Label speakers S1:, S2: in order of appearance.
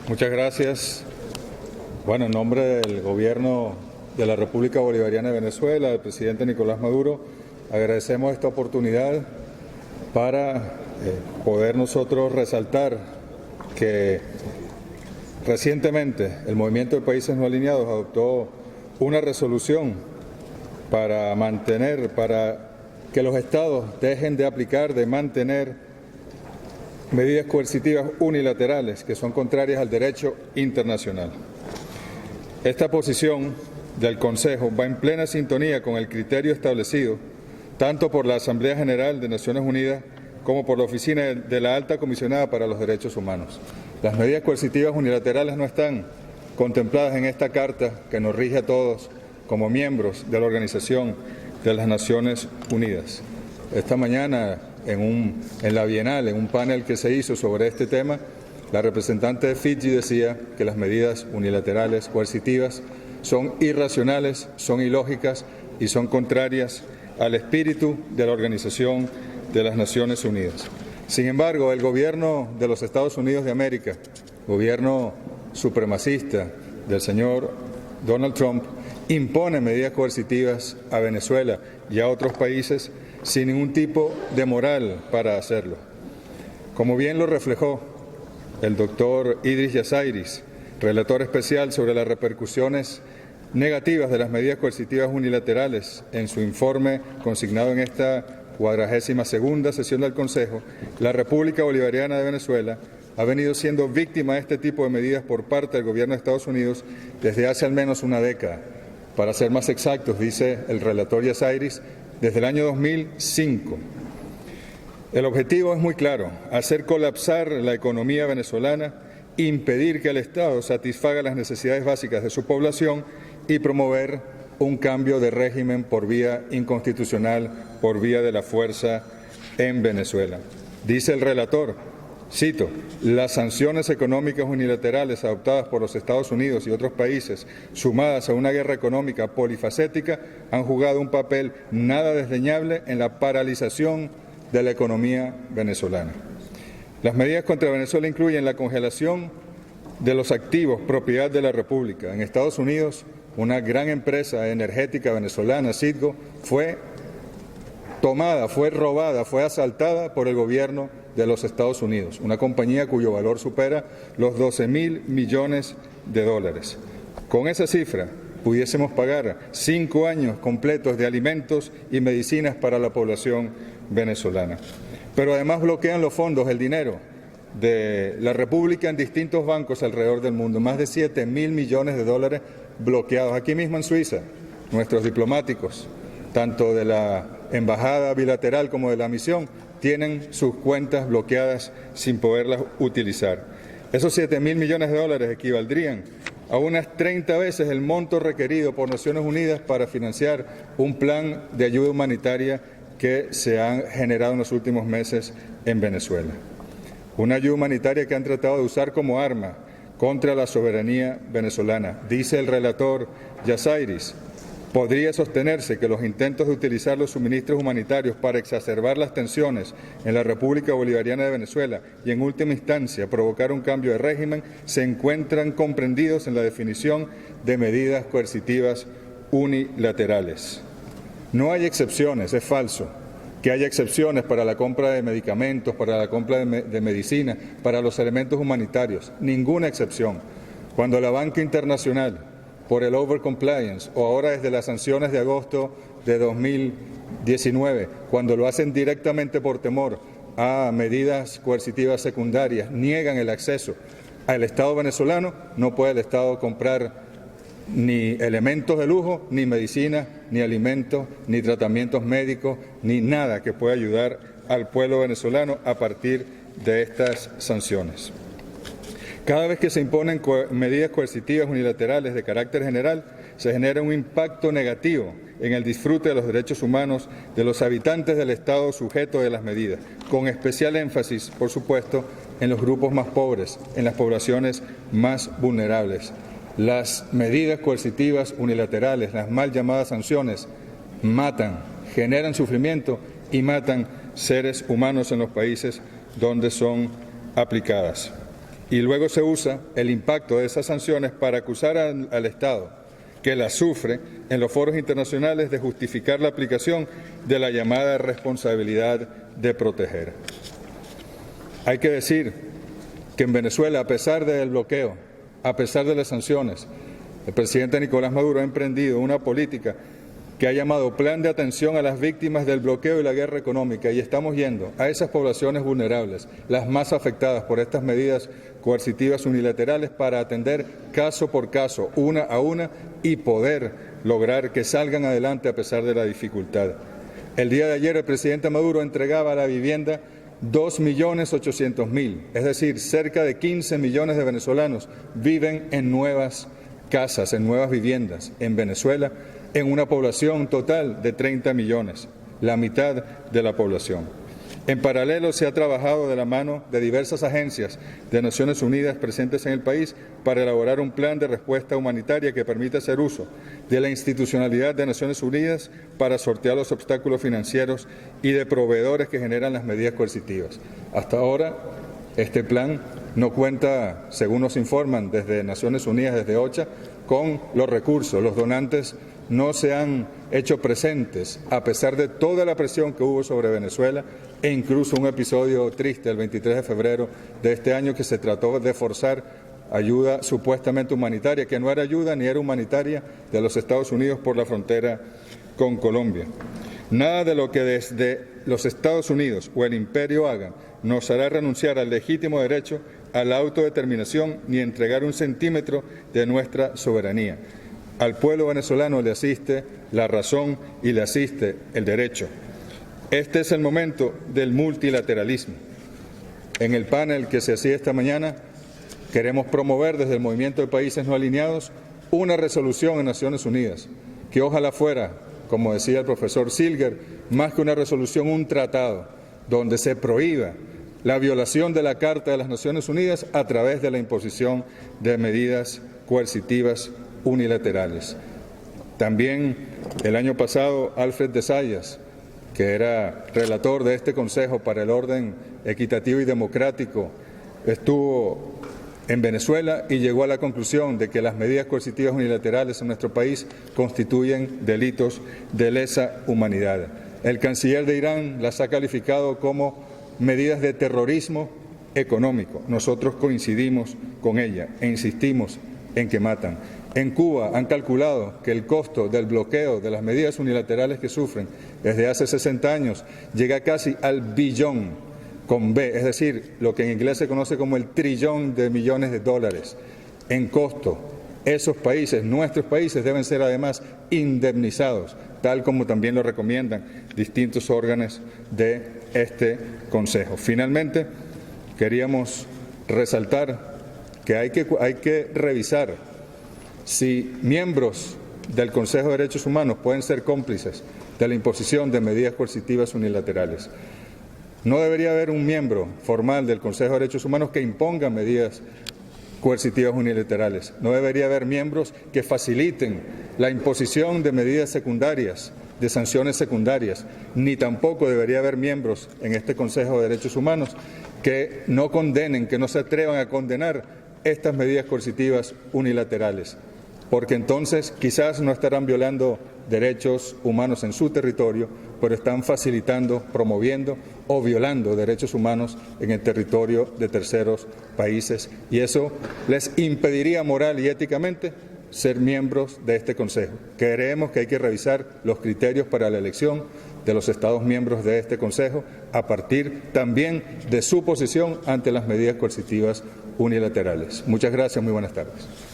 S1: Muchas gracias. Bueno, en nombre del Gobierno de la República Bolivariana de Venezuela, del presidente Nicolás Maduro, agradecemos esta oportunidad para poder nosotros resaltar que recientemente el Movimiento de Países No Alineados adoptó una resolución para que los estados dejen de aplicar, de mantener medidas coercitivas unilaterales que son contrarias al derecho internacional. Esta posición del Consejo va en plena sintonía con el criterio establecido tanto por la Asamblea General de Naciones Unidas como por la Oficina de la Alta Comisionada para los Derechos Humanos. Las medidas coercitivas unilaterales no están contempladas en esta carta que nos rige a todos como miembros de la Organización de las Naciones Unidas. Esta mañana, en la Bienal, en un panel que se hizo sobre este tema, la representante de Fiji decía que las medidas unilaterales coercitivas son irracionales, son ilógicas y son contrarias al espíritu de la Organización de las Naciones Unidas. Sin embargo, el gobierno de los Estados Unidos de América, gobierno supremacista del señor Donald Trump, impone medidas coercitivas a Venezuela y a otros países sin ningún tipo de moral para hacerlo. Como bien lo reflejó el doctor Idris Yassairis, relator especial sobre las repercusiones negativas de las medidas coercitivas unilaterales en su informe consignado en esta 42ª sesión del Consejo, la República Bolivariana de Venezuela ha venido siendo víctima de este tipo de medidas por parte del gobierno de Estados Unidos desde hace al menos una década. Para ser más exactos, dice el relator Yassairis, desde el año 2005. El objetivo es muy claro: hacer colapsar la economía venezolana, impedir que el Estado satisfaga las necesidades básicas de su población y promover un cambio de régimen por vía inconstitucional, por vía de la fuerza en Venezuela. Dice el relator, cito, las sanciones económicas unilaterales adoptadas por los Estados Unidos y otros países, sumadas a una guerra económica polifacética, han jugado un papel nada desdeñable en la paralización de la economía venezolana. Las medidas contra Venezuela incluyen la congelación de los activos propiedad de la República. En Estados Unidos, una gran empresa energética venezolana, Citgo, fue tomada, fue robada, fue asaltada por el gobierno de los Estados Unidos, una compañía cuyo valor supera los 12.000 millones de dólares. Con esa cifra pudiésemos pagar 5 años completos de alimentos y medicinas para la población venezolana. Pero además bloquean los fondos, el dinero de la República en distintos bancos alrededor del mundo, más de 7.000 millones de dólares bloqueados. Aquí mismo en Suiza, nuestros diplomáticos, tanto de la embajada bilateral como de la misión, tienen sus cuentas bloqueadas sin poderlas utilizar. Esos 7.000 millones de dólares equivaldrían a unas 30 veces el monto requerido por Naciones Unidas para financiar un plan de ayuda humanitaria que se han generado en los últimos meses en Venezuela. Una ayuda humanitaria que han tratado de usar como arma contra la soberanía venezolana. Dice el relator Yassairis, podría sostenerse que los intentos de utilizar los suministros humanitarios para exacerbar las tensiones en la República Bolivariana de Venezuela y en última instancia provocar un cambio de régimen se encuentran comprendidos en la definición de medidas coercitivas unilaterales. No hay excepciones, es falso que haya excepciones para la compra de medicamentos, para la compra de medicina, para los elementos humanitarios. Ninguna excepción. Cuando la banca internacional, por el overcompliance o ahora desde las sanciones de agosto de 2019, cuando lo hacen directamente por temor a medidas coercitivas secundarias, niegan el acceso al Estado venezolano, no puede el Estado comprar ni elementos de lujo, ni medicina, ni alimentos, ni tratamientos médicos, ni nada que pueda ayudar al pueblo venezolano a partir de estas sanciones. Cada vez que se imponen medidas coercitivas unilaterales de carácter general, se genera un impacto negativo en el disfrute de los derechos humanos de los habitantes del Estado sujeto de las medidas, con especial énfasis, por supuesto, en los grupos más pobres, en las poblaciones más vulnerables. Las medidas coercitivas unilaterales, las mal llamadas sanciones, matan, generan sufrimiento y matan seres humanos en los países donde son aplicadas. y luego se usa el impacto de esas sanciones para acusar al Estado que las sufre en los foros internacionales de justificar la aplicación de la llamada responsabilidad de proteger. Hay que decir que en Venezuela, a pesar del bloqueo, a pesar de las sanciones, el presidente Nicolás Maduro ha emprendido una política que ha llamado Plan de Atención a las Víctimas del Bloqueo y la Guerra Económica, y estamos yendo a esas poblaciones vulnerables, las más afectadas por estas medidas coercitivas unilaterales, para atender caso por caso, una a una, y poder lograr que salgan adelante a pesar de la dificultad. El día de ayer el presidente Maduro entregaba a la vivienda 2.800.000, es decir, cerca de 15 millones de venezolanos viven en nuevas casas, en nuevas viviendas en Venezuela, en una población total de 30 millones, la mitad de la población. En paralelo, se ha trabajado de la mano de diversas agencias de Naciones Unidas presentes en el país para elaborar un plan de respuesta humanitaria que permita hacer uso de la institucionalidad de Naciones Unidas para sortear los obstáculos financieros y de proveedores que generan las medidas coercitivas. Hasta ahora, este plan no cuenta, según nos informan desde Naciones Unidas, desde OCHA, con los recursos. Los donantes no se han hecho presentes, a pesar de toda la presión que hubo sobre Venezuela, e incluso un episodio triste el 23 de febrero de este año, que se trató de forzar ayuda supuestamente humanitaria, que no era ayuda ni era humanitaria, de los Estados Unidos por la frontera con Colombia. Nada de lo que desde los Estados Unidos o el imperio hagan nos hará renunciar al legítimo derecho a la autodeterminación ni entregar un centímetro de nuestra soberanía. Al pueblo venezolano le asiste la razón y le asiste el derecho. Este es el momento del multilateralismo. En el panel que se hacía esta mañana, queremos promover desde el Movimiento de Países No Alineados una resolución en Naciones Unidas, que ojalá fuera, como decía el profesor Silger, más que una resolución, un tratado, donde se prohíba la violación de la Carta de las Naciones Unidas a través de la imposición de medidas coercitivas unilaterales. También el año pasado, Alfred de Zayas, que era relator de este Consejo para el Orden Equitativo y Democrático, estuvo en Venezuela y llegó a la conclusión de que las medidas coercitivas unilaterales en nuestro país constituyen delitos de lesa humanidad. El canciller de Irán las ha calificado como medidas de terrorismo económico. Nosotros coincidimos con ella e insistimos en que matan. En Cuba han calculado que el costo del bloqueo de las medidas unilaterales que sufren desde hace 60 años llega casi al billón con B, es decir, lo que en inglés se conoce como el trillón de millones de dólares en costo. Esos países, nuestros países, deben ser además indemnizados, tal como también lo recomiendan distintos órganos de este Consejo. Finalmente, queríamos resaltar que hay que revisar si miembros del Consejo de Derechos Humanos pueden ser cómplices de la imposición de medidas coercitivas unilaterales. No debería haber un miembro formal del Consejo de Derechos Humanos que imponga medidas coercitivas unilaterales. No debería haber miembros que faciliten la imposición de medidas secundarias, de sanciones secundarias, ni tampoco debería haber miembros en este Consejo de Derechos Humanos que no condenen, que no se atrevan a condenar estas medidas coercitivas unilaterales, porque entonces quizás no estarán violando derechos humanos en su territorio, pero están facilitando, promoviendo o violando derechos humanos en el territorio de terceros países, y eso les impediría moral y éticamente ser miembros de este Consejo. Creemos que hay que revisar los criterios para la elección de los Estados miembros de este Consejo a partir también de su posición ante las medidas coercitivas unilaterales. Muchas gracias, muy buenas tardes.